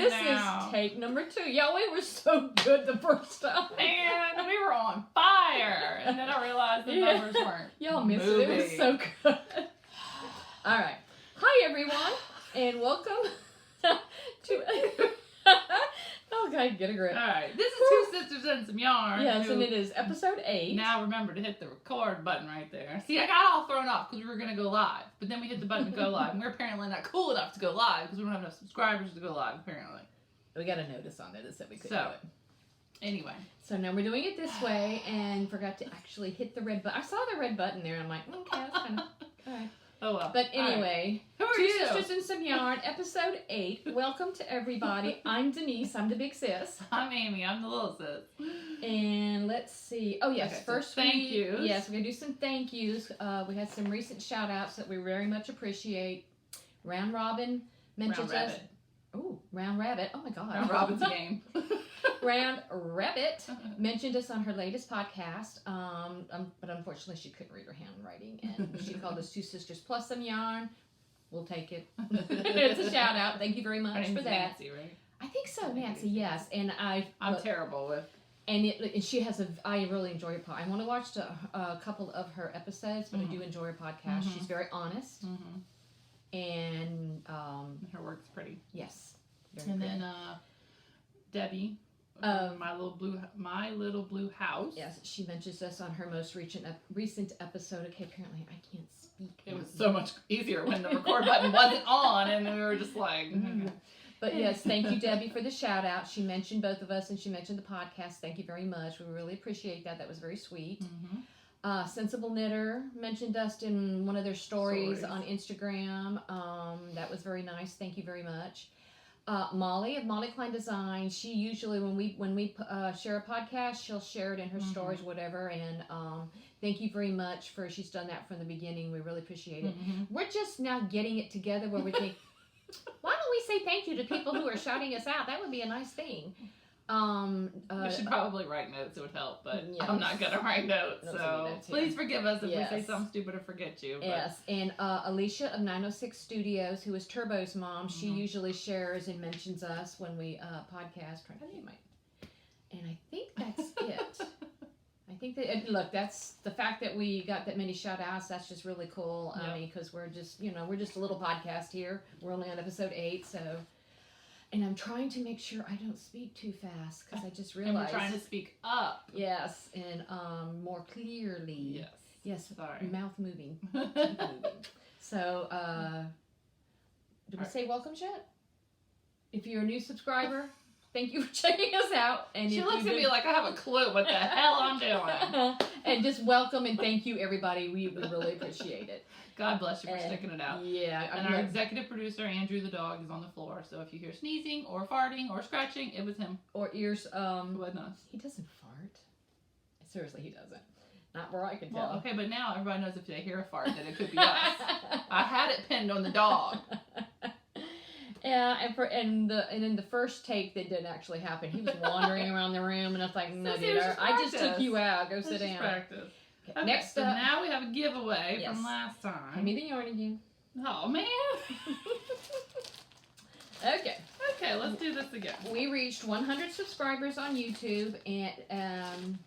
This is take number 2. Y'all, we were so good the first time. Man, we were on fire. And then I realized the numbers weren't. Y'all missed it. It was so good. All right. Hi, everyone, and welcome to... Okay, get a grip. All right. This is Two Sisters and Some Yarn. Yes, and it is episode 8. Now remember to hit the record button right there. See, I got all thrown off because we were going to go live. But then we hit the button to go live. And we're apparently not cool enough to go live because we don't have enough subscribers to go live, apparently. We got a notice on there that said we couldn't do it. Anyway. So now we're doing it this way and forgot to actually hit the red button. I saw the red button there and I'm like, okay, that's kind of... All right. Oh, well. But anyway, Who are Two you? Sisters and Some Yarn, episode 8. Welcome to everybody. I'm Denise. I'm the big sis. I'm Amy. I'm the little sis. And let's see. Oh, yes. Okay, first, so thank yous. Yes, we're going to do some thank yous. We had some recent shout outs that we very much appreciate. Round Robin mentions us. Oh, Round Rabbit. Oh, my God. Round Robin's game. Round Rabbit mentioned us on her latest podcast, but unfortunately she couldn't read her handwriting, and she called us Two Sisters Plus Some Yarn. We'll take it. It's a shout out. Thank you very much for that. Nancy, right? I think so, Nancy. Yes, and I'm terrible with. And she has I really enjoy her podcast. I only watched a couple of her episodes, but I do enjoy her podcast. She's very honest, and her work's pretty. Yes, and good. then Debbie. My little blue house. Yes, she mentions us on her most recent episode. Okay, apparently I can't speak. It was so much easier when the record button wasn't on, and we were just like. But yes, thank you, Debbie, for the shout out. She mentioned both of us, and she mentioned the podcast. Thank you very much. We really appreciate that. That was very sweet. Sensible Knitter mentioned us in one of their stories on Instagram. That was very nice. Thank you very much. Molly of Molly Klein Design, she usually when we share a podcast, she'll share it in her stories, whatever. And thank you very much she's done that from the beginning. We really appreciate it. We're just now getting it together where we think, why don't we say thank you to people who are shouting us out? That would be a nice thing. We should probably write notes. It would help, but I'm not gonna write notes. So please forgive us if we say something stupid or forget you. But. Yes, and Alicia of 906 Studios, who is Turbo's mom, she usually shares and mentions us when we podcast. And I think that's it. I think that look, that's the fact that we got that many shout outs. That's just really cool. I mean, because we're just a little podcast here. We're only on episode 8, so. And I'm trying to make sure I don't speak too fast because I just realized. And we're trying to speak up. Yes, and more clearly. Yes. Yes. Sorry. Mouth moving. Moving. So, did we say welcome yet? If you're a new subscriber, thank you for checking us out. And she looks at me like I have a clue what the hell I'm doing. And just welcome and thank you, everybody. We really appreciate it. God bless you for sticking it out. Yeah. And our executive producer, Andrew the dog, is on the floor. So if you hear sneezing or farting or scratching, it was him. Or ears. It wasn't us. He doesn't fart. Seriously, he doesn't. Not where I can tell. Well, okay, but now everybody knows if they hear a fart that it could be us. I had it pinned on the dog. Yeah, and in the first take that didn't actually happen. He was wandering around the room, and I was like, no, dude, I just took you out. Go sit down. Practice. Okay, next so up, now we have a giveaway from last time. Give me the yarn again. Oh, man. Okay. Okay, let's do this again. We reached 100 subscribers on YouTube, and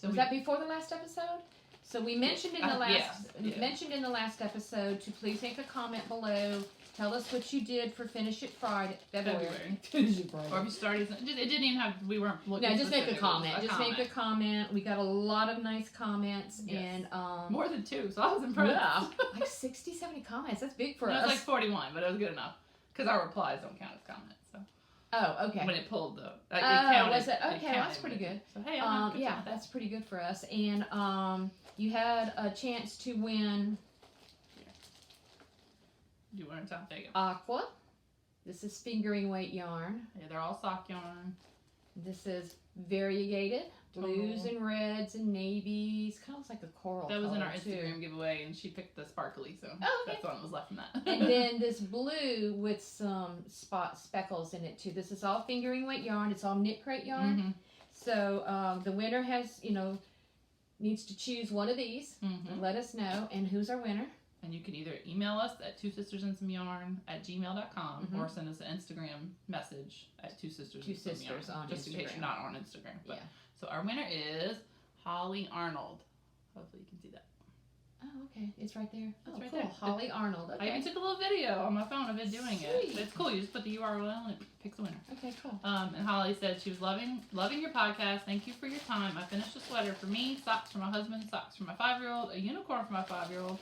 was that before the last episode? So we mentioned in the mentioned in the last episode to please make a comment below. Tell us what you did for Finish It February. Finish It Friday. Or if you started, it didn't even have, we weren't looking. No, just make a comment. Make a comment. We got a lot of nice comments. And more than 2, so I was impressed. Yeah, like 60, 70 comments. That's big for us. It was like 41, but it was good enough. Because our replies don't count as comments. So. Oh, okay. When it pulled the, it counted. Was it? Okay, that's pretty good. So, hey, that's pretty good for us. And you had a chance to win. Do you want to take it? Aqua. This is fingering weight yarn. Yeah, they're all sock yarn. This is variegated. Blues and reds and navies. Kind of looks like a coral. That was in our Instagram giveaway, and she picked the sparkly, so that's what was left from that. And then this blue with some speckles in it, too. This is all fingering weight yarn. It's all knit crate yarn. So the winner has, needs to choose one of these. And let us know. And who's our winner? And you can either email us at twosistersandsameyarn@gmail.com or send us an Instagram message at Two Sisters on just Instagram. in case you're not on Instagram. But, Yeah. So our winner is Holly Arnold. Hopefully you can see that. Oh, okay. It's right there. It's Oh, right cool. there. Holly Arnold. Okay. I even took a little video on my phone of it doing it. Sweet. It's cool. You just put the URL and it picks the winner. Okay, cool. And Holly said she was loving your podcast. Thank you for your time. I finished a sweater for me, socks for my husband, socks for my 5-year-old, a unicorn for my 5-year-old,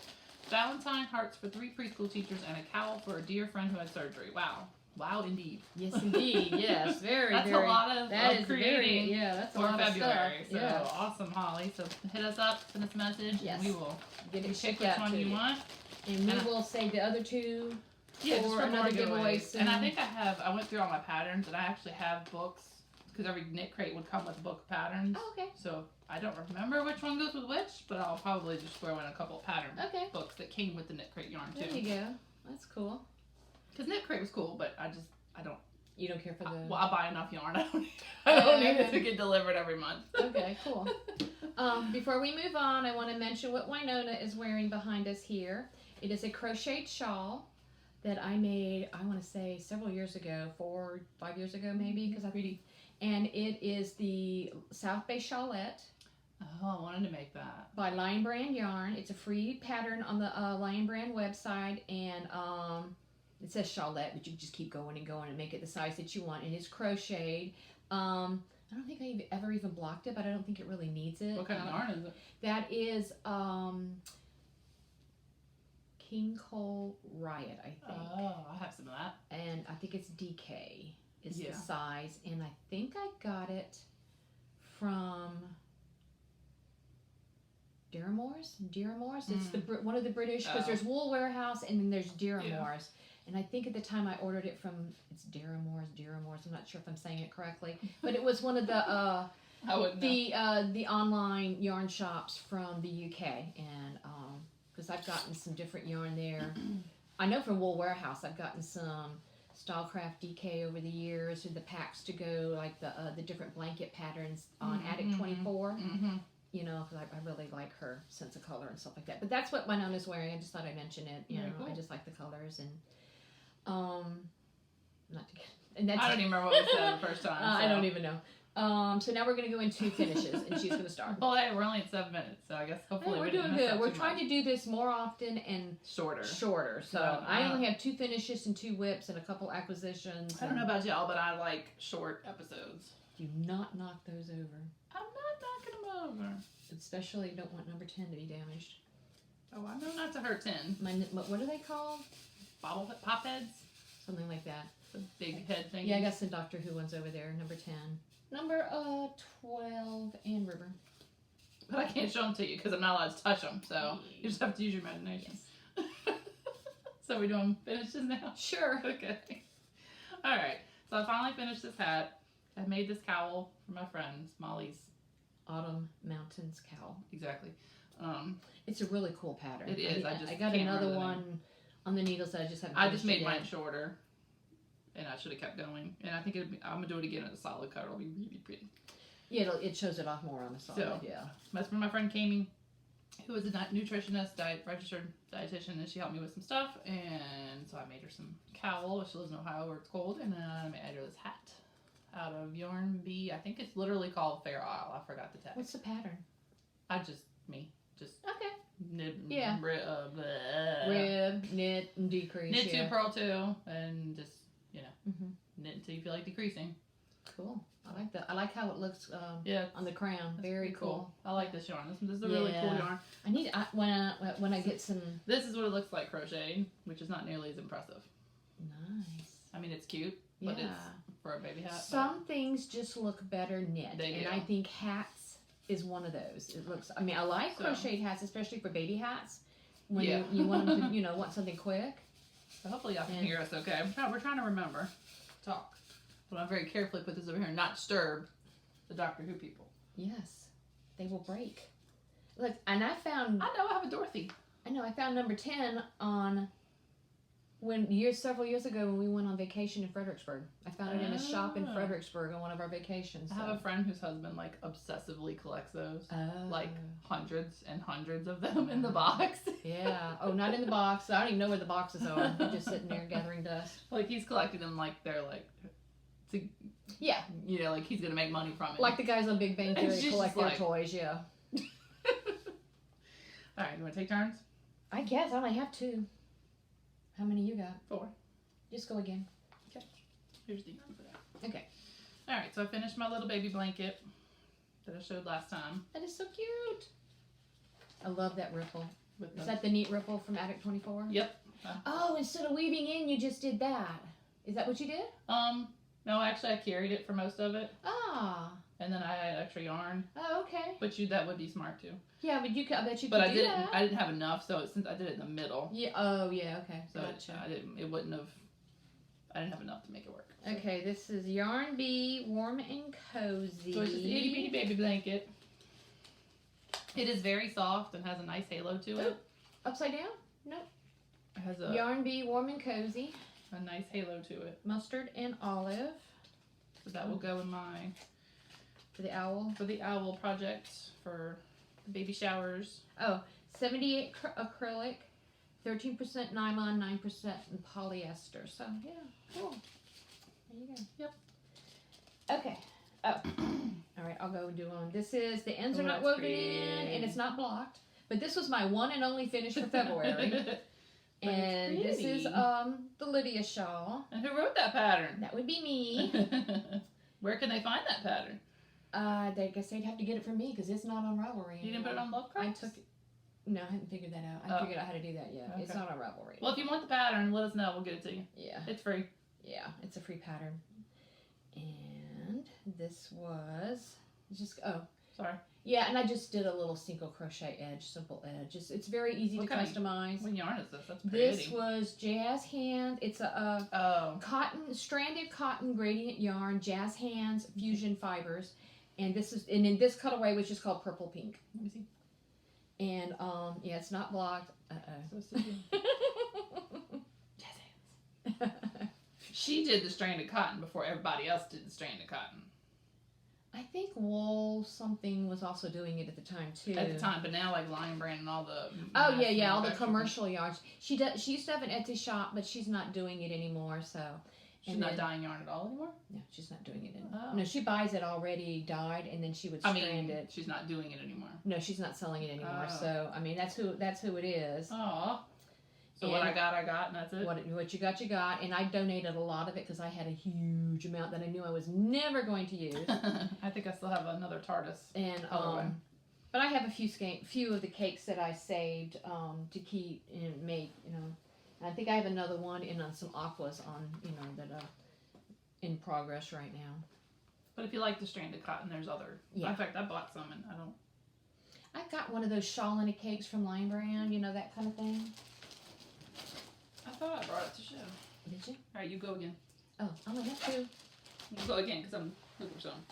Valentine hearts for 3 preschool teachers, and a cowl for a dear friend who had surgery. Wow. Wow, indeed. Yes, indeed. Yes, very, That's very. a lot of creating that's a for lot February. of stuff. So Yeah. awesome, Holly. So hit us up, send us a message, Yes. and we will Get it pick shipped which out one to you want. And we will save the other two Yeah, just for for another more giveaway giveaways. soon. And I think I went through all my patterns, and I actually have books, because every knit crate would come with a book of patterns. Oh, okay. So I don't remember which one goes with which, but I'll probably just throw in a couple of pattern Okay. books that came with the knit crate yarn too. There you go. That's cool. Because knit crate was cool, but I don't. You don't care for the... Well, I buy enough yarn. I don't need it to get delivered every month. Okay, cool. Before we move on, I want to mention what Winona is wearing behind us here. It is a crocheted shawl that I made, I want to say, several years ago, 4 or 5 years ago maybe, because and it is the South Bay Shawlette Oh, I wanted to make that. by Lion Brand Yarn. It's a free pattern on the Lion Brand website, and it says Shawlette, but you just keep going and going and make it the size that you want, and it's crocheted. I don't think I ever even blocked it, but I don't think it really needs it. What kind of yarn is it? That is King Cowl Riot, I think. Oh, I have some of that. And I think it's DK is Yeah. the size, and I think I got it from Dearmore's. It's one of the British, because there's Wool Warehouse and then there's Dearmore's. And I think at the time I ordered it from, it's Dearmore's. I'm not sure if I'm saying it correctly, but it was one of the I wouldn't know. the online yarn shops from the UK, and because I've gotten some different yarn there. I know from Wool Warehouse I've gotten some Stylecraft DK over the years, or the packs to go, like the different blanket patterns on Attic 24. You know, because I really like her sense of color and stuff like that. But that's what Winona's wearing. I just thought I'd mention it. You know, cool. I just like the colors, and not to get. And that's, I don't even remember what we said the first time. I don't even know. So now we're going to go into finishes, and she's going to start. Well, hey, we're only at 7 minutes, so I guess hopefully Hey, we're we didn't doing mess good. up We're too trying much. to do this more often and shorter. So I only have 2 finishes and 2 whips and a couple acquisitions. I don't know about y'all, but I like short episodes. Do not knock those over. I'm not knocking them over. Especially don't want number 10 to be damaged. Oh, I know not to hurt 10. What are they called? Pop heads? Something like that. The big head thing. Yeah, I got some Doctor Who ones over there. Number 10. Number 12 and River. But I can't show them to you because I'm not allowed to touch them, so you just have to use your imagination. Yes. So we're doing finishes now? Sure. Okay. Alright, so I finally finished this hat. I made this cowl for my friends, Molly's. Autumn Mountains Cowl. Exactly. It's a really cool pattern. It is. I got got another one on the needles that I just haven't. I just made finished mine shorter, and I should have kept going. And I think I'm gonna do it again in a solid color. It'll be really pretty. Yeah, it shows it off more on the solid. So, yeah. That's from my friend Kami, who is a nutritionist, registered dietitian, and she helped me with some stuff. And so I made her some cowl. She lives in Ohio where it's cold, and then I made her this hat out of yarn bee. I think it's literally called Fair Isle. I forgot the tag. What's the pattern? Just Okay. knit, Yeah. Rib, knit, and decrease. knit 2, yeah. purl 2, and just Mhm. knit until you feel like decreasing. Cool. I like that. I like how it looks Yeah, on the crown. it's Very pretty cool. I like this yarn. This is a really cool Yeah. yarn. I need when I get some. This is what it looks like crocheted, which is not nearly as impressive. Nice. I mean, it's cute, but Yeah. it's for a baby hat. Some things just look better knit, They and do. I think hats is one of those. It looks. I mean, I like So- crocheted hats, especially for baby hats. When Yeah. you want them to, want something quick. So hopefully y'all can Yeah. hear us okay. We're trying to remember to talk. But I very carefully put this over here and not disturb the Doctor Who people. Yes, they will break. Look, and I found. I know I have a Dorothy. I know I found number 10 on several years ago when we went on vacation in Fredericksburg. I found it in a shop in Fredericksburg on one of our vacations. I have a friend whose husband like obsessively collects those. Like hundreds and hundreds of them in the box. Yeah. Oh, not in the box. I don't even know where the boxes are. They're just sitting there gathering dust. Like he's collecting them like they're like yeah. You know, like he's gonna make money from it. Like the guys on Big Bang Theory collect their toys, yeah. Alright, you wanna take turns? I guess I only have 2. How many you got? 4. Just go again. Okay. Here's the yarn for that. Okay. Alright, so I finished my little baby blanket that I showed last time. That is so cute. I love that ripple. Is that the neat ripple from Attic 24? Yep. Oh, instead of weaving in, you just did that. Is that what you did? No, actually I carried it for most of it. Ah. And then I had extra yarn. Oh, okay. But that would be smart too. Yeah, but I bet you could but do that. I didn't have enough, so since I did it in the middle. Yeah. Oh, yeah. Okay. So gotcha. I didn't have enough to make it work. So. Okay, this is Yarn Bee Warm and Cozy. So it's just the itty bitty baby blanket. It is very soft and has a nice halo to it. Upside down? Nope. It has a Yarn Bee Warm and Cozy. A nice halo to it. Mustard and olive. So that will go in my for the owl. For the owl project for the baby showers. Oh, 78 acrylic, 13% nylon, 9% in polyester. So yeah, cool. There you go. Yep. Okay. Oh. All right, I'll go do one. This is the ends are not woven in and it's not blocked. But this was my one and only finish for February. And this is the Lydia shawl. And who wrote that pattern? That would be me. Where can they find that pattern? I guess they'd have to get it from me because it's not on Ravelry. You didn't put it on Lovecraft? I took it. No, I haven't figured that out. I figured out how to do that yet. Okay. It's not on Ravelry. Well, if you want the pattern, let us know. We'll get it to you. Yeah. It's free. Yeah, it's a free pattern. And this was just sorry. Yeah, and I just did a little single crochet edge, simple edge. It's very easy to customize. What yarn is this? That's pretty. This was Jazz Hand. It's a stranded cotton gradient yarn, Jazz Hands Fusion Fibers, and in this colorway, which is called Purple Pink. Let me see. And yeah, it's not blocked. So Jazz Hands. She did the stranded cotton before everybody else did the stranded cotton. I think Wool something was also doing it at the time too. At the time, but now like Lion Brand and all the all the commercial yarns. She used to have an Etsy shop, but she's not doing it anymore. So she's not dyeing yarn at all anymore. No, she's not doing it anymore. Oh. No, she buys it already dyed, and then she would strand it. She's not doing it anymore. No, she's not selling it anymore. So I mean, that's who it is. Oh. So and what I got, and that's it? What you got, and I donated a lot of it because I had a huge amount that I knew I was never going to use. I think I still have another TARDIS. And but I have a few of the cakes that I saved to keep and make, I think I have another one and some aquas that are in progress right now. But if you like the stranded cotton, there's other. Yeah. In fact, I bought some and I got one of those shawl in a cakes from Lion Brand, that kind of thing. I thought I brought it to show. Did you? All right, you go again. Oh, I only have 2. You go again because I'm looking for some.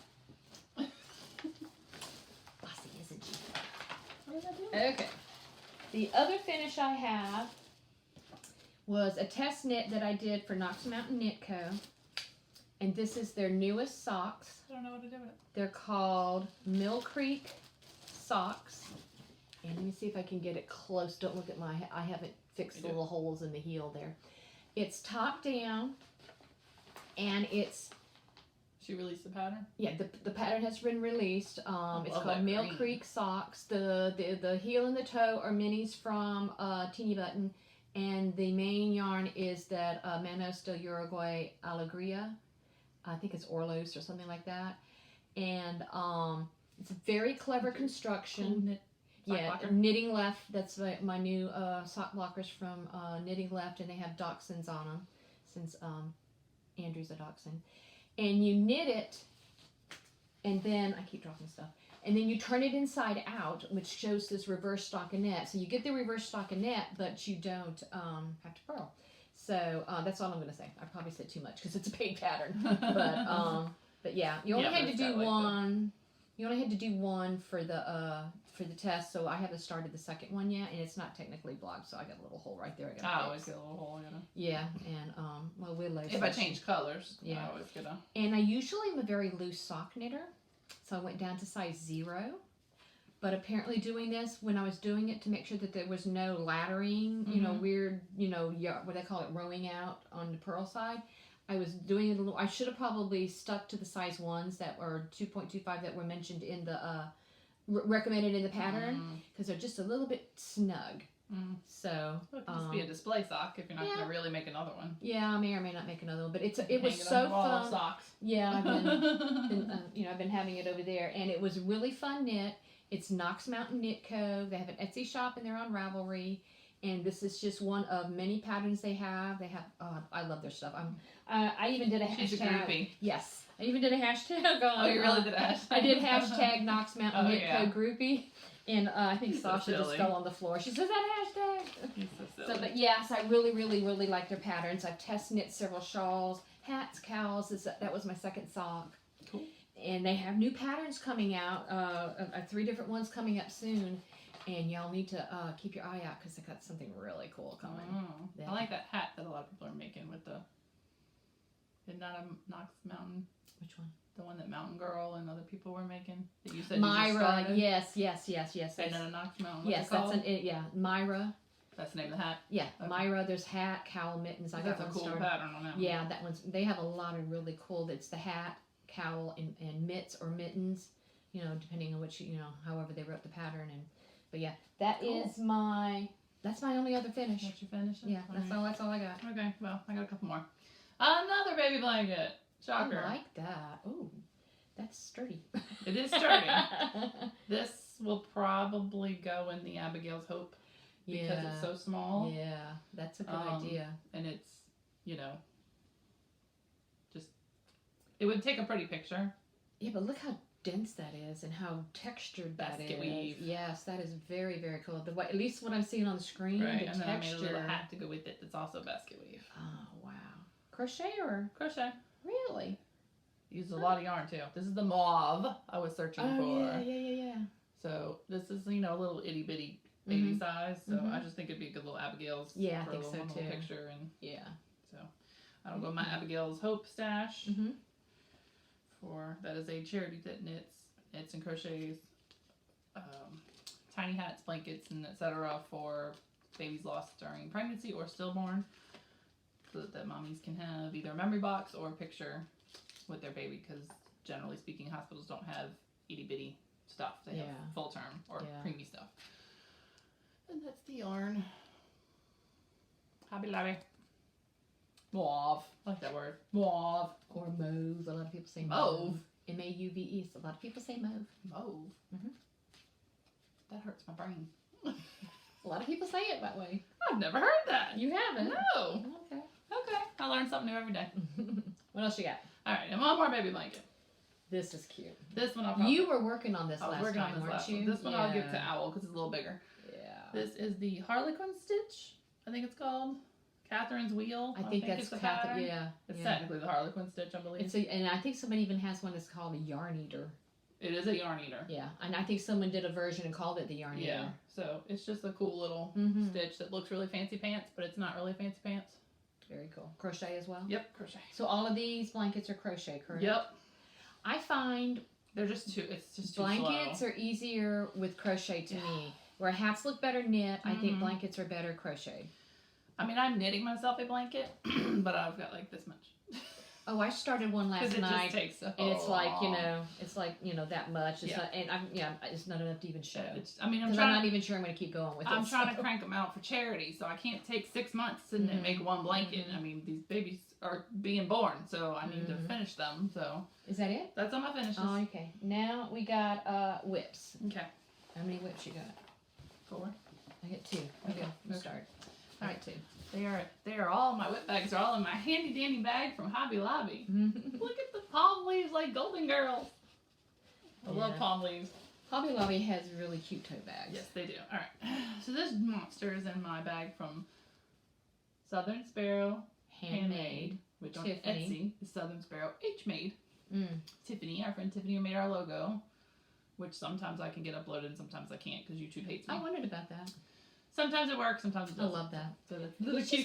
Bossy, isn't she? What did I do? Okay. The other finish I have was a test knit that I did for Knox Mountain Knit Co. And this is their newest socks. I don't know what to do with it. They're called Mill Creek socks. And let me see if I can get it close. Don't look at I haven't fixed the little holes in the heel there. It's top down, and it's... She released the pattern? Yeah, the pattern has been released. It's called Mill Creek socks. The heel and the toe are minis from Teeny Button, and the main yarn is that Manos del Uruguay Alegria. I think it's Orlos or something like that. And it's a very clever construction. Cool knit. Knitting Left. That's my new sock blockers from Knitting Left, and they have dachshunds on them since Andrew's a dachshund. And you knit it, and then I keep dropping stuff. And then you turn it inside out, which shows this reverse stockinette. So you get the reverse stockinette, but you don't have to purl. So that's all I'm going to say. I probably said too much because it's a paid pattern. But yeah, you only had to do one. You only had to do one for the test, so I haven't started the second one yet, and it's not technically blocked, so I got a little hole right there. I always get a little hole, Yeah, and well, Willow. If I change colors, Yeah. I always get a. And I usually am a very loose sock knitter, so I went down to size 0. But apparently doing this, when I was doing it to make sure that there was no laddering, weird, what they call it, rowing out on the purl side, I was doing it a little, I should have probably stuck to the size 1s that were 2.25 that were mentioned in the, recommended in the pattern, because they're just a little bit snug. So it could just be a display sock if you're not going to really make another one. Yeah, I may or may not make another one, but it was so fun. Socks. Yeah, I've been having it over there, and it was really fun knit. It's Knox Mountain Knit Co. They have an Etsy shop and they're on Ravelry. And this is just one of many patterns they have. They have, I love their stuff. I even did a hashtag. She's a groupie. Yes. I even did a hashtag on. Oh, you really did a hashtag? I did hashtag Knox Mountain Knit Co. groupie. And I think Sasha just fell on the floor. She says that hashtag. He's so silly. But yes, I really, really, really like their patterns. I've test knit several shawls, hats, cowls. That was my second sock. Cool. And they have new patterns coming out, 3 different ones coming up soon, and y'all need to keep your eye out because they got something really cool coming. I like that hat that a lot of people are making with the, isn't that a Knox Mountain? Which one? The one that Mountain Girl and other people were making that you said Myra, you just started? yes. And then a Knox Mountain. Yes, that's Myra. That's the name of the hat? Yeah, okay. Myra, there's hat, cowl, mittens. I got that's a cool started. pattern on that one. Yeah, that one's, they have a lot of really cool, it's the hat, cowl, and mitts or mittens, depending on which, however they wrote the pattern. But yeah, that's my only other finish. That's your finish? Yeah, that's all I got. Okay, well, I got a couple more. Another baby blanket. Shocker. I like that. Ooh, that's sturdy. It is sturdy. This will probably go in the Abigail's Hope because it's so small. Yeah, that's a good idea. And it's, just, it would take a pretty picture. Yeah, but look how dense that is and how textured that is. Basket weave. Yes, that is very, very cool. At least what I'm seeing on the screen, right, the and texture. Then I made a little hat to go with it that's also basket weave. Oh, wow. Crochet or? Crochet. Really? Used a lot of yarn too. This is the mauve I was searching for. Yeah. So this is, a little itty bitty baby size. So I just think it'd be a good little Abigail's. Yeah, for I think so little too. Picture and yeah. So I'll go my Abigail's Hope stash. That is a charity that knits and crochets tiny hats, blankets, and etc. for babies lost during pregnancy or stillborn, so that mommies can have either a memory box or a picture with their baby, because generally speaking hospitals don't have itty bitty stuff. They have full term or preemie stuff. And that's the yarn. Hobby Lobby. Mauve. I like that word. Mauve. Or mauve. A lot of people say mauve. M-A-U-V-E. So a lot of people say mauve. Mauve. That hurts my brain. A lot of people say it that way. I've never heard that. You haven't? No. Okay. I learn something new every day. What else you got? All right, and one more baby blanket. This is cute. This one I'll probably... You were working on this last time, weren't you? This one I'll give to Owl because it's a little bigger. Yeah. This is the Harlequin stitch, I think it's called. Catherine's Wheel. I think that's Catherine. Yeah. It's technically the Harlequin stitch, I believe. And I think somebody even has one that's called a yarn eater. It is a yarn eater. Yeah, and I think someone did a version and called it the yarn eater. Yeah, so it's just a cool little stitch that looks really fancy pants, but it's not really fancy pants. Very cool. Crochet as well? Yep, crochet. So all of these blankets are crochet, correct? Yep. I find they're just too, it's just too blankets slow. Are easier with crochet to me. Where hats look better knit, I think blankets are better crocheted. I mean, I'm knitting myself a blanket, but I've got like this much. Oh, I started one last night, just takes a and it's like long. that much. It's not, and it's not enough to even show. I'm not even sure I'm going to keep going with it. I'm trying to crank them out for charity, so I can't take 6 months and make one blanket. I mean, these babies are being born, so I need to finish them. So is that it? That's all my finishes. Oh, okay. Now we got whips. Okay. How many whips you got? 4. I got 2. Okay, we'll start. All right, 2. They are all, my whip bags are all in my handy dandy bag from Hobby Lobby. Look at the palm leaves like Golden Girls. I love palm leaves. Hobby Lobby has really cute tote bags. Yes, they do. All right. So this monster is in my bag from Southern Sparrow Handmade, which Tiffany. On Etsy is Southern Sparrow H-Made. Tiffany, our friend Tiffany, who made our logo, which sometimes I can get uploaded and sometimes I can't because YouTube hates me. I wondered about that. Sometimes it works, sometimes it doesn't. I love that. So that's she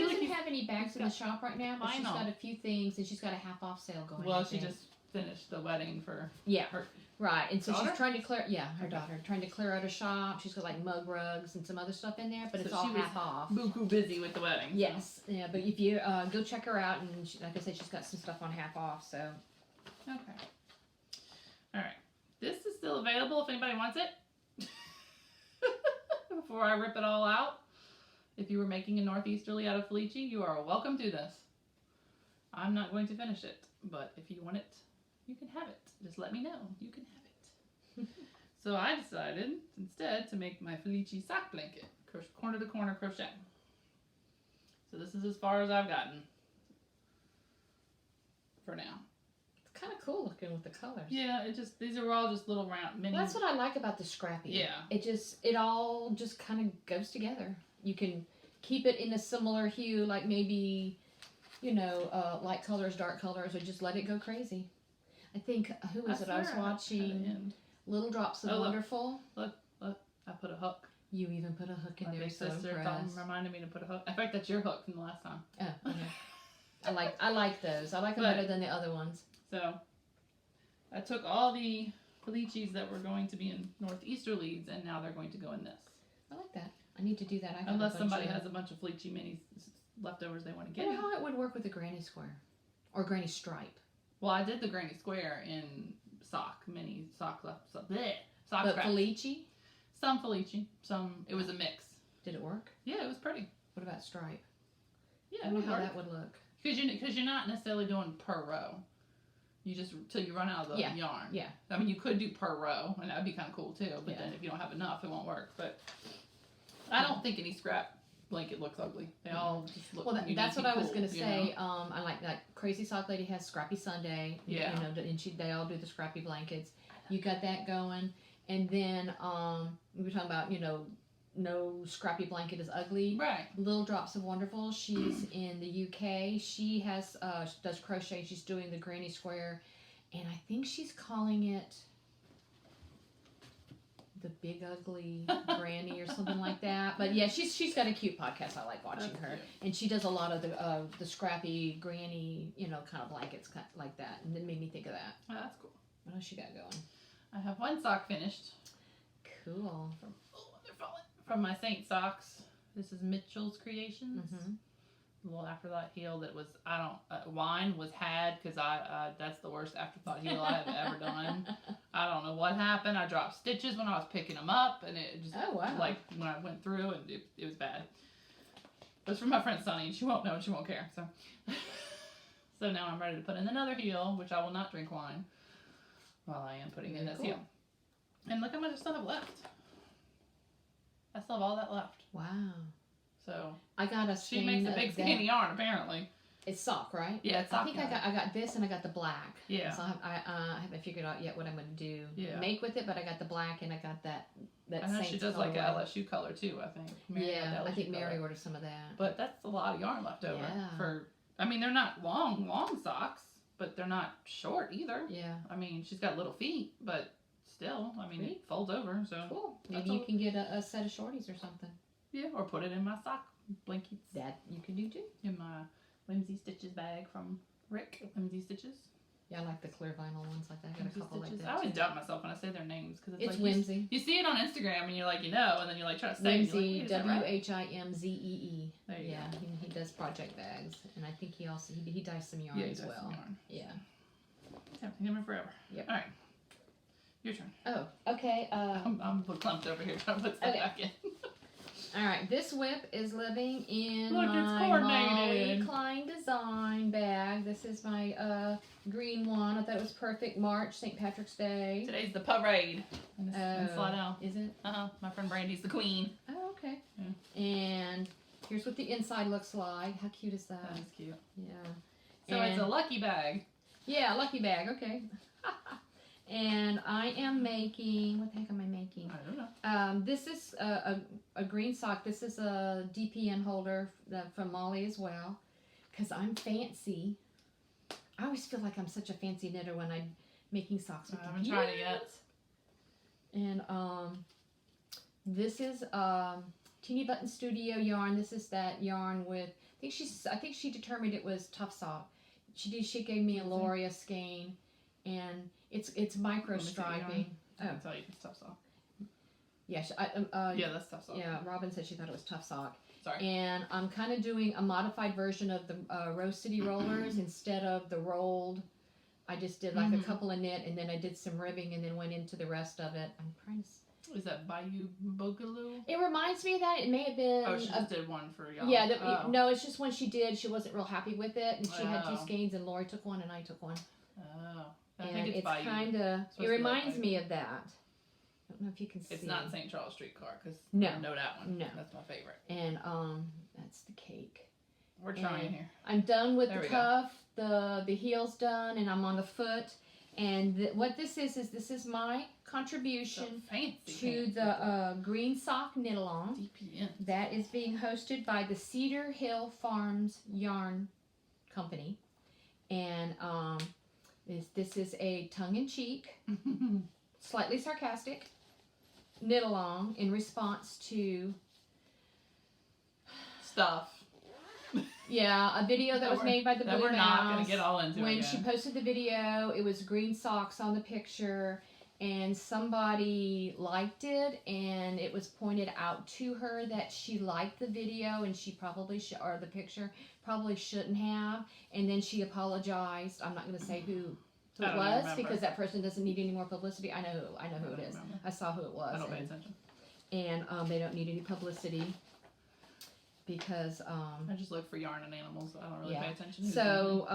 doesn't have any bags in the shop right now, but I she's know. got a few things, and she's got a half off sale going. Well, I she think. just finished the wedding for her right, and so daughter? she's trying to clear. Yeah, her daughter trying to clear out her shop. She's got like mug rugs and some other stuff in there, but So it's all she was half off. buku busy with the wedding. So. Yes, yeah, but if you go check her out, and she, like I said, she's got some stuff on half off. So Okay. All right. This is still available if anybody wants it. Before I rip it all out. If you were making a northeasterly out of Felici, you are welcome to this. I'm not going to finish it, but if you want it, you can have it. Just let me know. You can have it. So I decided instead to make my Felici sock blanket. Corner to corner crochet. So this is as far as I've gotten. For now. it's kind of cool looking with the colors. Yeah, these are all just little round mini. Well, that's what I like about the scrappy. Yeah. It all just kind of goes together. You can keep it in a similar hue, like maybe, light colors, dark colors, or just let it go crazy. I think, who was it? I was watching Little Drops of Wonderful. Look, I put a hook. You even put a hook in My there, big so sister impressed. reminded me to put a hook. In fact, that's your hook from the last time. Oh, okay. I like those. I like them better than the other ones. So, I took all the Felicis that were going to be in northeasterlies, and now they're going to go in this. I like that. I need to do that. I have Unless somebody has a bunch of Felici minis leftovers they want to I get. wonder how it would work with a granny square or granny stripe. Well, I did the granny square in mini sock left. Sock But scratch. Felici, Some Felici, some, it was a mix. did it work? Yeah, it was pretty. What about stripe? Yeah, I it wonder would how work. that would look. Because you're not necessarily doing per row. You just, till you run out of the yarn. Yeah. I mean, you could do per row, and that would be kind of cool too, but Yeah. then if you don't have enough, it won't work. But I don't think any scrap blanket looks ugly. They all just look Well, that's what I was going to you say. know? I like Crazy Sock Lady has Scrappy Sunday. Yeah. And they all do the scrappy blankets. You got that going. And then we were talking about, no scrappy blanket is ugly. Right. Little Drops of Wonderful. She's in the UK. She has does crochet. She's doing the granny square, and I think she's calling it the Big Ugly Granny or something like that. But yeah, she's got a cute podcast. I like watching That's her, cute. and she does a lot of the scrappy granny, kind of blankets like that, and it made me think of that. Oh, that's cool. What else you got going? I have one sock finished. Cool. They're falling. From my Saint socks. This is Mitchell's Creations. Mm-hmm. A little afterthought heel that was, wine was had because that's the worst afterthought heel I have ever done. I don't know what happened. I dropped stitches when I was picking them up, and it just, like, when I went through, and it was bad. But it's from my friend Sunny, and she won't know, and she won't care, so. So now I'm ready to put in another heel, which I will not drink wine while I am putting in this heel. And look how much I still have left. I still have all that left. Wow. So I got a she makes a big skinny yarn, apparently. It's sock, right? Yeah, it's sock. I think yarn. I got this and I got the black. Yeah. So I haven't figured out yet what I'm going to do. Yeah. Make with it, but I got the black and I got that. I know she does colorway. like a LSU color too. I think. Mary got the I think LSU Mary color. ordered some of that. But that's a lot of yarn left over Yeah. I mean, they're not long socks, but they're not short either. Yeah. I mean, she's got little feet, but still, I mean, it folds over. So Cool. Maybe you can get a set of shorties or something. Yeah, or put it in my sock blankets. That you can do too. In my Whimsy Stitches bag from Rick. Whimsy Stitches. Yeah, I like the clear vinyl ones like that. I got Whimsy a couple Stitches. like that. I always too. doubt myself when I say their names because It's like Whimsy. You see it on Instagram and you're like, and then you're like trying to say it. Whimsy, Like, right? WHIMZEE. There you Yeah, go. he does project bags, and I think he also he dyes some yarn Yeah, he as does well. some yarn. Yeah. Haven't seen him forever. Yep. All right. Your turn. Oh, okay. I'm clumped over here trying to put stuff Okay. back in. All right, this whip is living in Look, it's my coordinated. Molly Klein design bag. This is my green one. I thought it was perfect. March, St. Patrick's Day. Today's the parade in Slidell. Is it? My friend Brandy's the queen. Oh, okay. Yeah. And here's what the inside looks like. How cute is that? That is cute. Yeah. So it's a lucky bag. Yeah, lucky bag. Okay. And I am making, what the heck am I making? I don't know. This is a green sock. This is a DPN holder from Molly as well. Because I'm fancy. I always feel like I'm such a fancy knitter when I'm making socks with I haven't tried it yet. And this is Teeny Button Studio yarn. This is that yarn with, I I think she determined it was tough sock. She gave me a Loria skein, and it's micro striping. I can tell you it's tough sock. Yeah, Yeah, that's tough sock. Yeah, Robin said she thought it was tough sock. Sorry. And I'm kind of doing a modified version of the Rose City rollers instead of the rolled. I just did like a couple of knit, and then I did some ribbing, and then went into the rest of it. I'm trying to. Is that Bayou Boogaloo? It reminds me of that. It may have been. Oh, she just did one for y'all. Yeah, no, it's just when she did, she wasn't real happy with it, and she had 2 Oh. skeins, and Lori took one, and I took one. Oh. I And think it's Bayou. kind of. It reminds me of that. I don't know if you can see. It's not St. Charles Streetcar, because No. I know that one. No. That's my favorite. And that's the cake. We're trying here. I'm done with There the we go. cuff. The heel's done, and I'm on the foot. And what this is my contribution So fancy. to the green sock knit along. DPN. That is being hosted by the Cedar Hill Farms Yarn Company. And this is a tongue-in-cheek, slightly sarcastic knit along in response to Stuff. a video that was made by the Blue we're not Mouse. going to get all into When again. she posted the video, it was green socks on the picture, and somebody liked it, and it was pointed out to her that she liked the video, and she probably or the picture probably shouldn't have, and then she apologized. I'm not going to say who I it don't was remember. because that person doesn't need any more publicity. I know who it is. Remember. I saw who it was. I don't pay attention. And they don't need any publicity because I just look for yarn and animals. I don't really pay attention. to So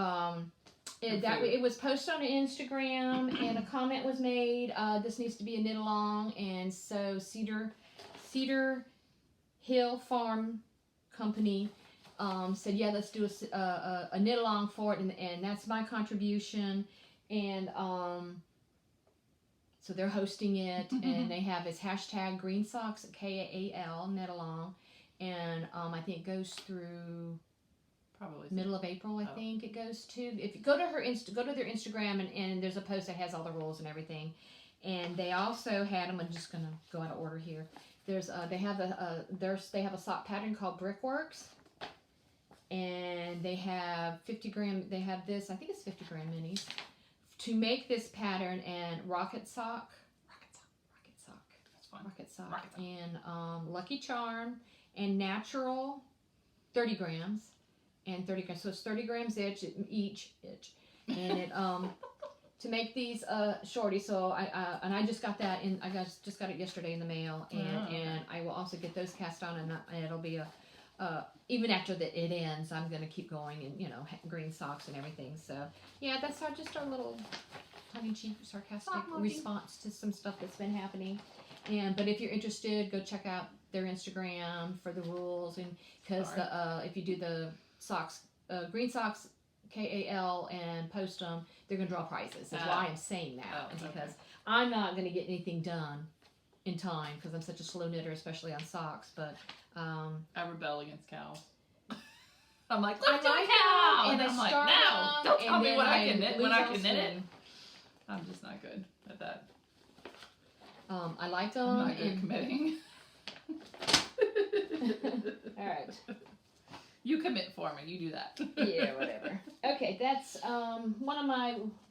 it was posted on Instagram, and a comment was made. This needs to be a knit along, and so Cedar Hill Farm Company said, yeah, let's do a knit along for it, and that's my contribution. And so they're hosting it, and they have its hashtag Green Socks KAL knit along. And I think it goes through probably middle of April. I think it goes to. If you go to go to their Instagram, and there's a post that has all the rules and everything. And they also had them. I'm just gonna go out of order here. There's they have a sock pattern called Brickworks, and they have 50 gram. They have this. I think it's 50 gram minis to make this pattern, and Rocket Sock. That's fine. Rocket Sock. Rocket Sock. And Lucky Charm. And natural 30 grams and 30 grams, so it's 30 grams each and it to make these shorty. So I just got that in. Just got it yesterday in the mail, and I will also get those cast on, and it'll be even after it ends, I'm gonna keep going, and green socks and everything. So yeah, that's just our little tongue-in-cheek sarcastic response to some stuff that's been happening. But if you're interested, go check out their Instagram for the rules, and because if you do the socks, green socks KAL, and post them, they're gonna draw prizes. That's why I'm saying that, because I'm not gonna get anything done in time because I'm such a slow knitter, especially on socks. But I rebel against cows. I'm like, I let's do like cow, them, and and I'm I like, start no, them, don't tell and me then what I I can knit lose when I all can knit it. swing. I'm just not good at that. I like them. I'm not good at committing. All right. You commit for me. You do that. Yeah, whatever. Okay, that's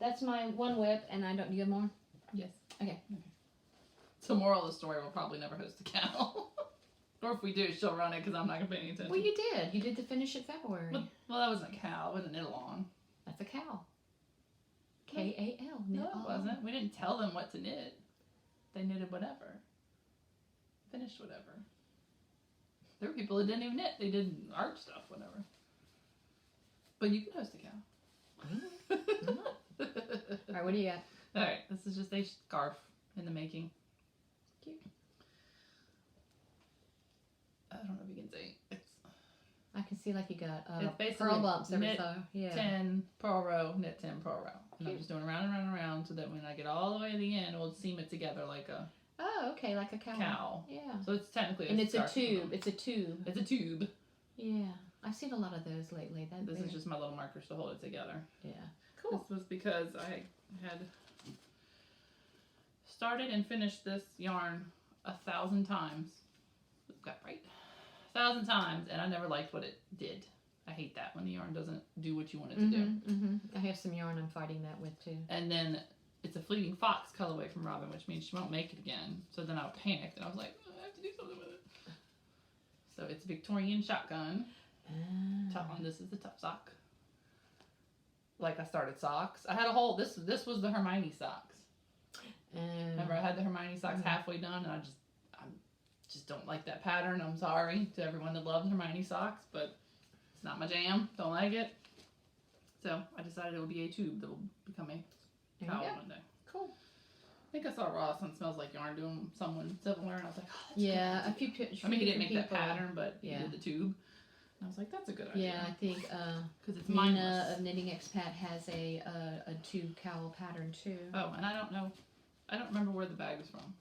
that's my one whip, and I don't. Do you have more? Yes. Okay. So moral of the story, we'll probably never host a cow. Or if we do, she'll run it because I'm not going to pay any attention. Well, you did. You did the finish in February. Well, that wasn't a cow. It wasn't knit along. That's a cow. KAL. No, it wasn't. We didn't tell them what to knit. They knitted whatever. Finished whatever. There were people that didn't even knit. They did art stuff, whatever. But you can host a cow. All right, what do you got? All right, this is just a scarf in the making. Cute. I don't know if you can see. I can see like you got It's basically pearl bumps every knit so. Yeah. 10 purl row, knit 10 purl row. And I'm Cute. just doing around and around and around so that when I get all the way to the end, we'll seam it together like a Oh, okay, like a cow. cow. Yeah. So it's technically And it's a scarf. tube. It's a tube. It's a tube. Yeah. I've seen a lot of those lately. This is just my little markers to hold it together. Yeah. Cool. This was because I had started and finished this yarn 1,000 times. Got right. 1,000 times, and I never liked what it did. I hate that when the yarn doesn't do what you want it to do. I have some yarn I'm fighting that with too. And then it's a Fleeting Fox colorway from Robin, which means she won't make it again. So then I panicked and I was like, oh, I have to do something with it. So it's Victorian Shotgun. Top one. This is the top sock. Like I started socks. I had a whole. This was the Hermione socks. Remember, I had the Hermione socks halfway done, and I just don't like that pattern. I'm sorry to everyone that loves Hermione socks, but it's not my jam. Don't like it. So I decided it would be a tube that will become a cowl one day. Cool. I think I saw Ross on Smells Like Yarn doing someone similar, and I was like, oh, that's Yeah, a a few pictures. I mean, he didn't make that pattern, but he did the tube. And I was like, that's a good idea. Yeah, I think because it's Mina mindless. of Knitting Expat has a tube cowl pattern too. Oh, and I don't know. I don't remember where the bag is from.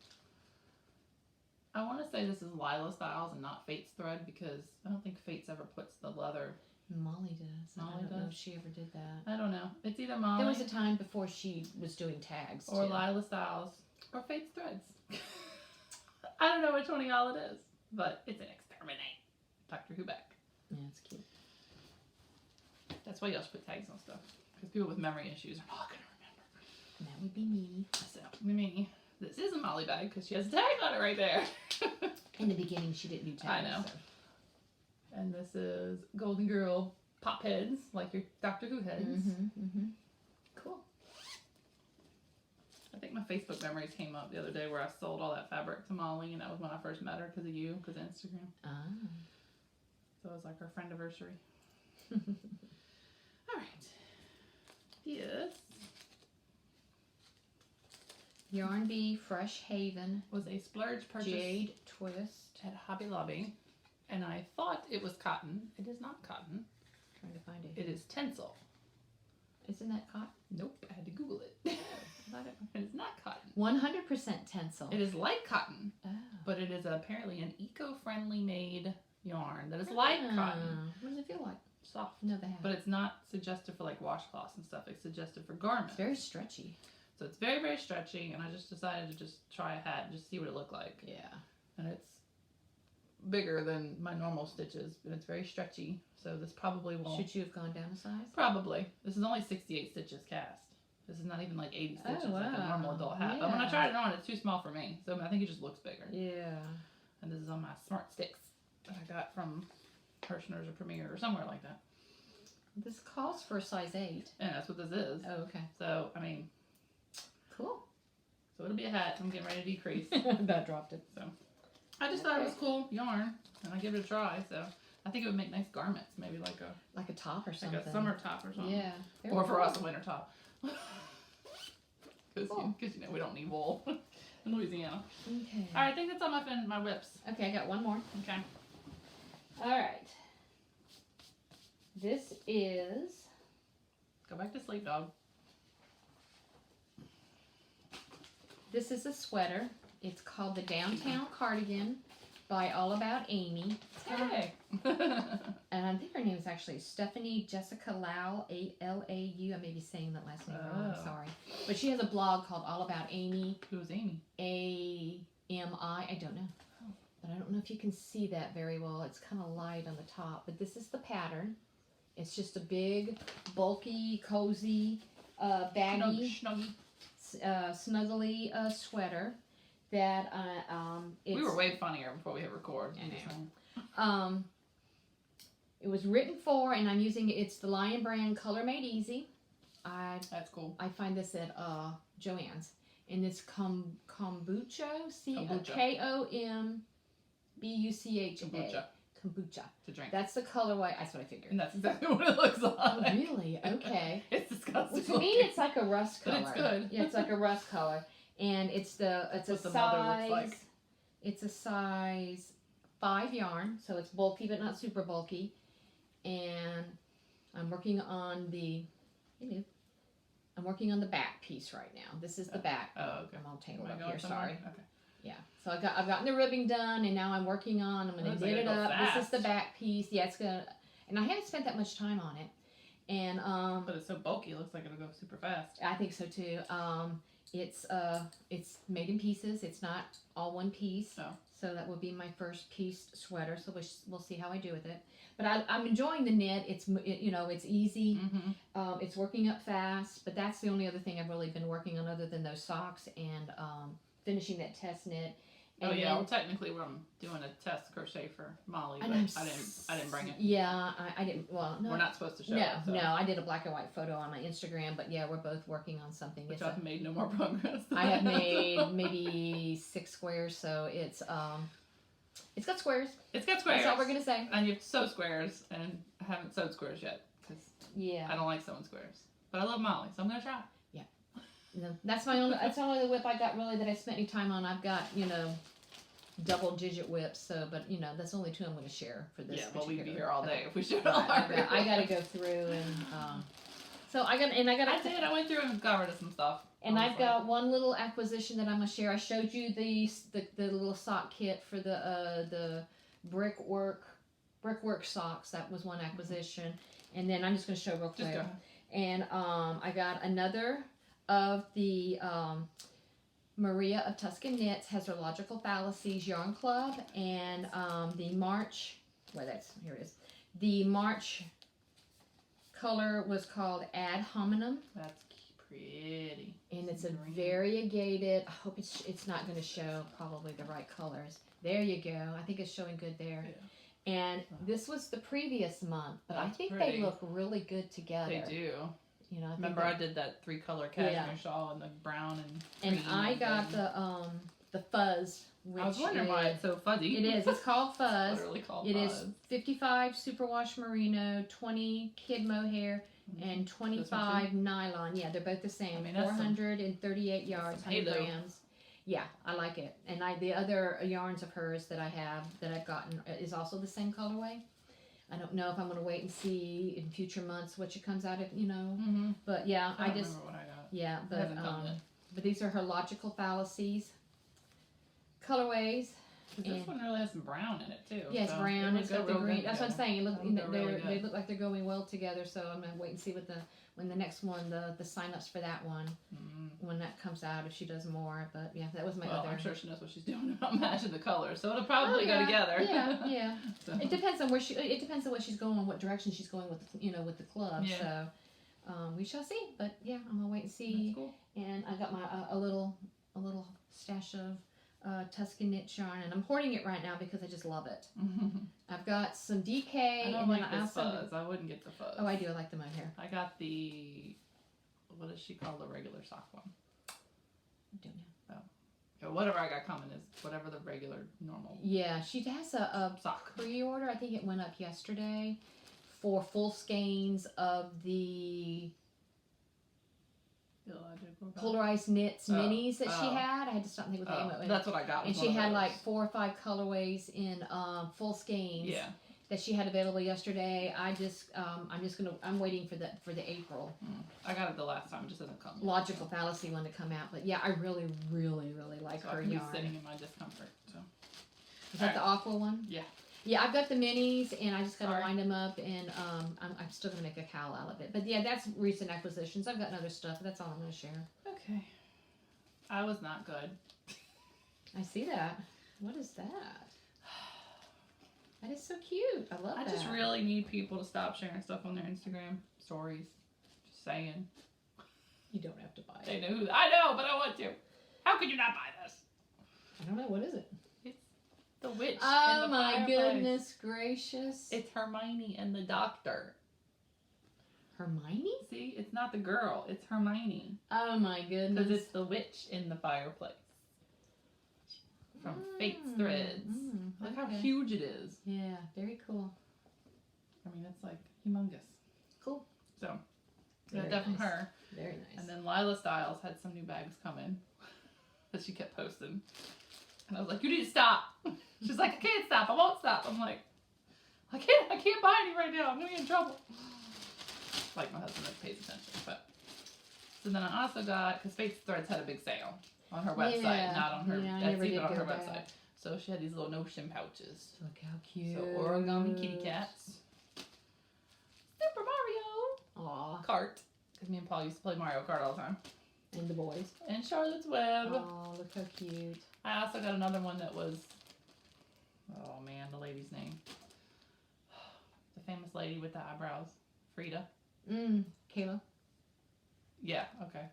I want to say this is Lila Styles and not Fate's thread because I don't think Fate's ever puts the leather. Molly does. Molly I don't know does? if she ever did that. I don't know. It's either Molly There was a time before she was doing tags or too. Lila Styles or Fate's threads. I don't know which one of y'all it is, but it's an exterminate. Dr. Who back. Yeah, it's cute. That's why y'all should put tags on stuff because people with memory issues are not gonna remember. That would be me. So me. This is a Molly bag because she has a tag on it right there. In the beginning, she didn't do tags. I know. So. And this is Golden Girl pop heads, like your Doctor Who heads. Cool. I think my Facebook memories came up the other day where I sold all that fabric to Molly, and that was when I first met her because of you, because of Instagram. Ah. So it was like our friend anniversary. All right. This Yarn Bee Fresh Haven was a splurge purchase Jade Twist. at Hobby Lobby, and I thought it was cotton. It is not cotton. Trying to find it. It is tencel. Isn't that cotton? Nope, I had to Google it. I thought it It's not cotton. 100% tencel. It is like cotton, Oh. but it is apparently an eco-friendly made yarn that is like cotton. What does it feel like? Soft. No, they have. But it's not suggested for like washcloths and stuff. It's suggested for garments. It's very stretchy. So it's very, very stretchy, and I just decided to just try a hat and just see what it looked like. Yeah. And it's bigger than my normal stitches, but it's very stretchy. So this probably won't. Should you have gone down a size? Probably. This is only 68 stitches cast. This is not even like 80 stitches like a wow. normal adult hat. But when I Yeah. tried it on, it's too small for me. So I think it just looks bigger. Yeah. And this is on my Smart Sticks that I got from Hirschner's or Premier or somewhere like that. This calls for a size 8. And that's what this is. Oh, okay. So, I mean, Cool. so it'll be a hat. I'm getting ready to decrease. About dropped it. So, I just thought it was cool yarn, and I give it a try. So, I think it would make nice garments, maybe like Like a top or something. like a summer top or something. Yeah. Very Or for cool. us, a winter top. Because Cool. you know we don't need wool in Louisiana. Okay. All right, I think that's all my whips. Okay, I got one more. Okay. All right. This is Go back to sleep, dog. a sweater. It's called the Downtown Cardigan by All About Amy. Hey. And I think her name is actually Stephanie Jessica Lau, A-L-A-U. I may be saying that last name wrong, I'm Oh. sorry. But she has a blog called All About Amy, Who's Amy? A-M-I. I don't know. But I don't know if you can see that very well. It's kind of light on the top. But this is the pattern. It's just a big, bulky, cozy, baggy, Snuggy. snuggly sweater that it's, We were way funnier before we hit record. I know. It was written for, and I'm using it's the Lion Brand Color Made Easy. That's cool. I find this at Joann's, and it's kombucha, Kombucha. K-O-M-B-U-C-H-A. Kombucha Kombucha. to drink. That's the colorway. That's what I figured. And that's exactly what it looks like. Oh, really? Okay. It's disgusting. Well, to me, it's like a rust But color. it's good. Yeah, it's like a rust color, and it's a What the mother size. looks like. It's a size 5 yarn, so it's bulky but not super bulky. And I'm working on the back piece right now. This is the back. Oh, okay. I'm all tangled Am I up going here. somewhere? Sorry. Okay. Yeah. So I've gotten the ribbing done, and now I'm working on. I'm gonna Looks knit like it it'll go up. This is fast. the back piece. Yeah, it's gonna. And I haven't spent that much time on it. And But it's so bulky, it looks like it'll go super fast. I think so too. It's made in pieces. It's not all one piece. Oh. So that will be my first pieced sweater. So we'll see how I do with it. But I'm enjoying the knit. It's easy. Mm-hmm. It's working up fast. But that's the only other thing I've really been working on other than those socks and finishing that test knit. And Well, technically, I'm doing a test crochet for Molly, but I didn't bring it. Yeah, I didn't. Well, no, we're not supposed to show no, it. So. No, I did a black and white photo on my Instagram, but yeah, we're both working on something. Which I've made no more progress. I have made maybe 6 squares, so it's got squares. It's got squares. That's all we're gonna say. And you have to sew squares, and I haven't sewed squares yet because I don't like sewing squares. But I love Molly, so I'm gonna try. Yeah, no, that's the only whip I got really that I spent any time on. I've got double-digit whips, so but that's only 2 I'm going to share for this. Yeah, well, we'd be here all day if we showed all I got to go through and so I went through and got rid of some stuff. And I've got one little acquisition that I'm going to share. I showed you the little sock kit for the brickwork socks. That was one acquisition, and then I'm just going to show real quick. And I got another of the Maria of Tuscan Knits has her Logical Fallacies Yarn Club, and the March, here it is. The March color was called Ad Hominem. That's pretty. And it's a variegated. I hope it's not going to show probably the right colors. There you go. I think it's showing good there. Yeah. And this was the previous month, but I think they look really good together. They do. I remember I did that 3-color cashmere shawl and the brown and green. And I got the fuzz. Which I was wondering why it's so fuzzy. It is. It's called fuzz. Literally called fuzz. It is 55 superwash merino, 20 kid mohair, and 25 nylon. Yeah, they're both the same. 438 yards, 100 grams. Yeah, I like it. And the other yarns of hers that I've gotten is also the same colorway. I don't know if I'm going to wait and see in future months what she comes out of, Mm-hmm. But yeah, I don't remember what I got. Yeah, but these are her Logical Fallacies colorways. This one really has some brown in it too. Yeah, it's brown. It's got the green. That's what I'm saying. They look like they're going well together. So I'm gonna wait and see when the next one, the sign-ups for that one, when that comes out, if she does more. But yeah, that was my other. I'm sure she knows what she's doing about matching the colors, so it'll probably go together. Yeah. So. It depends on It depends on where she's going, what direction she's going with the club. Yeah. So we shall see. But yeah, I'm gonna wait and see. That's cool. And I got my a little stash of Tuscan knit yarn, and I'm hoarding it right now because I just love it. I've got some DK. I don't like this fuzz. I wouldn't get the fuzz. Oh, I do. I like the mohair. I got the, what does she call the regular sock one? I don't know. Oh. Yeah, whatever I got coming is whatever the regular normal. Yeah, she has a sock pre-order. I think it went up yesterday for full skeins of the polarized knits minis that she had. I had to stop and think what the name. That's what I got. And she had like 4 or 5 colorways in full skeins. Yeah. That she had available yesterday. I'm waiting for the April. I got it the last time. It just doesn't come. Logical Fallacy one to come out. But yeah, I really, really, really like her yarn. Be sitting in my discomfort. So. Is that the Aqua one? Yeah. Yeah, I've got the minis, and I just got to wind them up, and I'm still going to make a cowl out of it. But yeah, that's recent acquisitions. I've got other stuff, but that's all I'm going to share. Okay. I was not good. I see that. What is that? That is so cute. I love that. I just really need people to stop sharing stuff on their Instagram stories. Just saying. You don't have to buy it. They know I know, but I want to. How could you not buy this? I don't know. What is it? The witch. Oh my goodness gracious! It's Hermione and the Doctor. Hermione? See, it's not the girl. It's Hermione. Oh my goodness! Because it's the witch in the fireplace. From Fate's Threads. Look how huge it is. Yeah, very cool. I mean, it's like humongous. Cool. So, got that from her. Very nice. And then Lila Stiles had some new bags come in that she kept posting. And I was like, you need to stop. She's like, I can't stop. I won't stop. I'm like, I can't buy any right now. I'm going to get in trouble. Like my husband that pays attention. But so then I also got, because Fate's Threads had a big sale on her website, not on her Etsy, but on her website. So she had these little notion pouches. Look how cute. So origami kitty cats. Super Mario. Aw. Kart. Because me and Paul used to play Mario Kart all the time. And the boys. And Charlotte's Web. Oh, look how cute. I also got another one that was find the lady's name. The famous lady with the eyebrows. Frida. Kayla. Yeah, okay.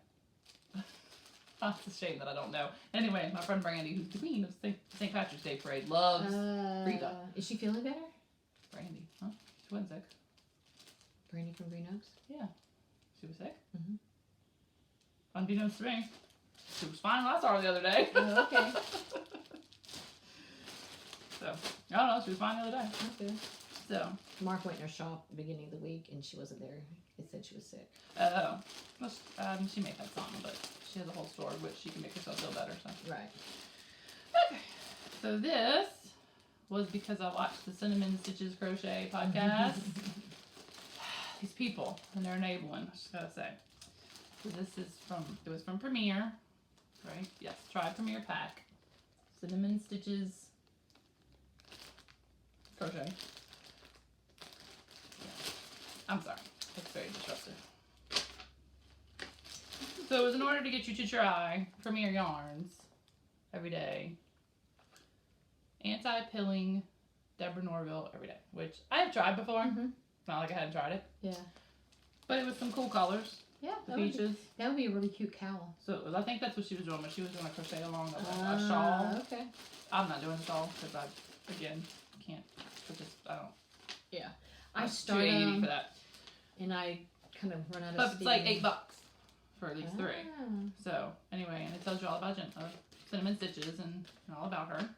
It's a shame that I don't know. Anyway, my friend Brandy, who's the queen of St. Patrick's Day Parade, loves Frida. Is she feeling better? Brandy, huh? She wasn't sick. Brandy from Green Oaks? Yeah. She was sick? Mm-hmm. Unbeknownst to me. She was fine when I saw her the other day. Oh, okay. So, I don't know, she was fine the other day. Okay. So. Mark went in her shop at the beginning of the week and she wasn't there. It said she was sick. Oh. Well, she made that song, but she has a whole store which she can make herself feel better, so. Right. Okay. So this was because I watched the Cinnamon Stitches Crochet podcast. These people, and they're enabling, I just gotta say. So this is it was from Premiere, right? Yes, try Premiere Pack. Cinnamon Stitches Crochet. Yeah. I'm sorry, it's very disruptive. So it was in order to get you to try Premiere Yarns every day. Anti-pilling Deborah Norville every day, which I have tried before. It's not like I hadn't tried it. Yeah. But it was some cool colors. Yeah. The peaches. That would be a really cute cowl. So it was, I think that's what she was doing, but she was doing a crochet along a shawl. Okay. I'm not doing a shawl because I, again, can't. I don't. Yeah. I'm I too started 80 for that. and I kind of run out of But steam. it's like $8 for these three. Ah. So anyway, and it tells you all about Cinnamon Stitches and all about her.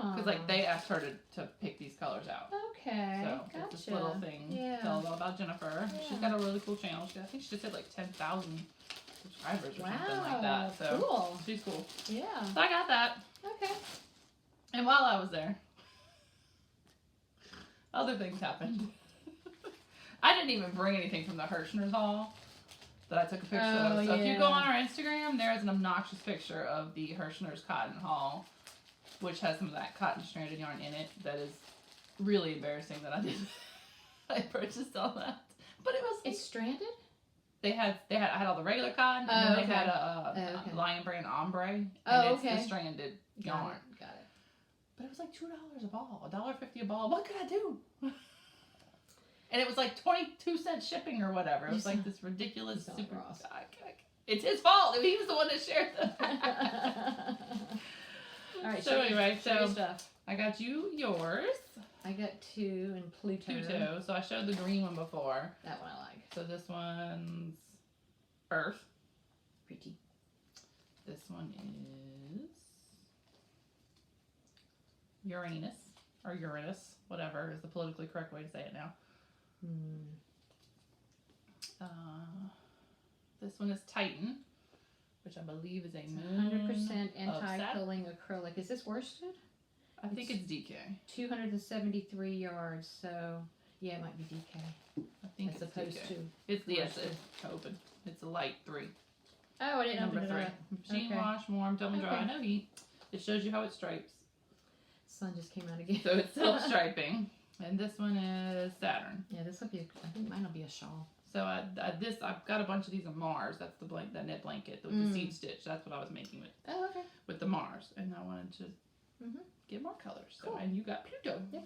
Because like they asked her to pick these colors out. Okay. So Gotcha. it's this little thing. Yeah. Tells all about Jennifer. Yeah. She's got a really cool channel. I think she just hit like 10,000 subscribers or Wow. something like that. So cool. she's cool. Yeah. So I got that. Okay. And while I was there, other things happened. I didn't even bring anything from the Hirschner's haul that I took a picture of. So if you go on our Instagram, there's an obnoxious picture of the Hirschner's cotton haul, which has some of that cotton stranded yarn in it. That is really embarrassing that I did. I purchased all that, but It's stranded. I had all the regular cotton, and then they had a Lion Brand ombre, and it's the stranded yarn. Got it. But it was like $2 a ball, $1.50 a ball. What could I do? And it was like 22-cent shipping or whatever. It was like this ridiculous super. It's his fault. He was the one that shared them. All right. So anyway, show stuff. I got you yours. I got 2 in Pluto. So I showed the green one before. That one I like. So this one's Earth. Pretty. This one is Uranus, or Uranus, whatever is the politically correct way to say it now. This one is Titan, which I believe is a moon 100% anti-pilling acrylic. Is this worsted? I think it's DK. 273 yards, so yeah, it might be DK. I think as it's opposed DK. to. It's open. It's a light 3. Oh, I didn't Number open 3. it up. Machine Okay. wash, warm, double dry, Okay. no heat. It shows you how it stripes. Sun just came out again. So it's self-striping. And this one is Saturn. Yeah, this will be. I think mine will be a shawl. So I've got a bunch of these on Mars. That's the knit blanket with the seed stitch. That's what I was making with the Mars, and I wanted to get more colors. So Cool. and you got Pluto. Yep.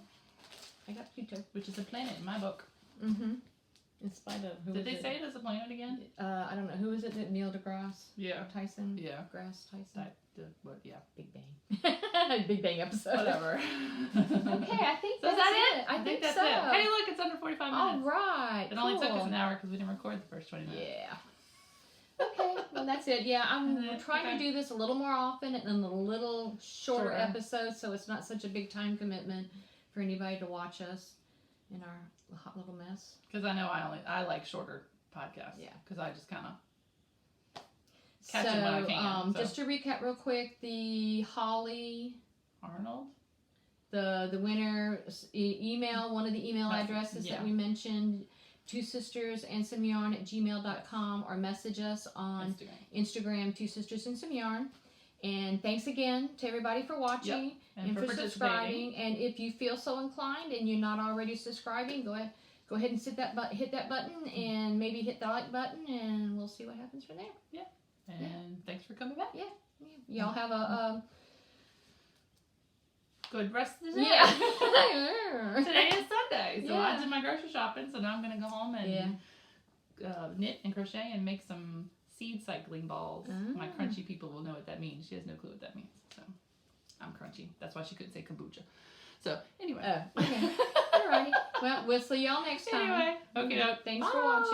I got Pluto. Which is a planet in my book. In spite of who Did they is say it as a planet again? I don't know. Who is it that Neil deGrasse Yeah. Tyson? Yeah. Grass Tyson. Yeah. Big Bang. Big Bang episode. Whatever. Okay, I think So that's is that it. I think that's so. it. Hey, look, it's under 45 All minutes. right. It only took us an hour because we didn't record the first 20 minutes. Yeah. Okay, well that's it. Yeah, I'm trying to do this a little more often and in a little shorter episodes, so it's not such a big time commitment for anybody to watch us in our hot little mess. Because I know I like shorter podcasts. Yeah. Because I just kind of catch them when I can. Just to recap real quick, the Holly Arnold? the winner email, one of the email addresses that we mentioned, twosisters&someyarn@gmail.com, or message us on Instagram, Two Sisters and Some Yarn. And thanks again to everybody for watching and for subscribing. And if you feel so inclined and you're not already subscribing, go ahead and hit that button and maybe hit the like button, and we'll see what happens from there. Yeah. And thanks for coming back. Y'all have a good rest of the day. Yeah. Today is Sunday, so Yeah. I did my grocery shopping. So now I'm gonna go home and knit and crochet and make some seed cycling balls. My crunchy people will know what that means. She has no clue what that means. So I'm crunchy. That's why she couldn't say kombucha. So anyway. Oh, okay. All right. Well, we'll see y'all next time. Anyway, okay. Thanks for watching.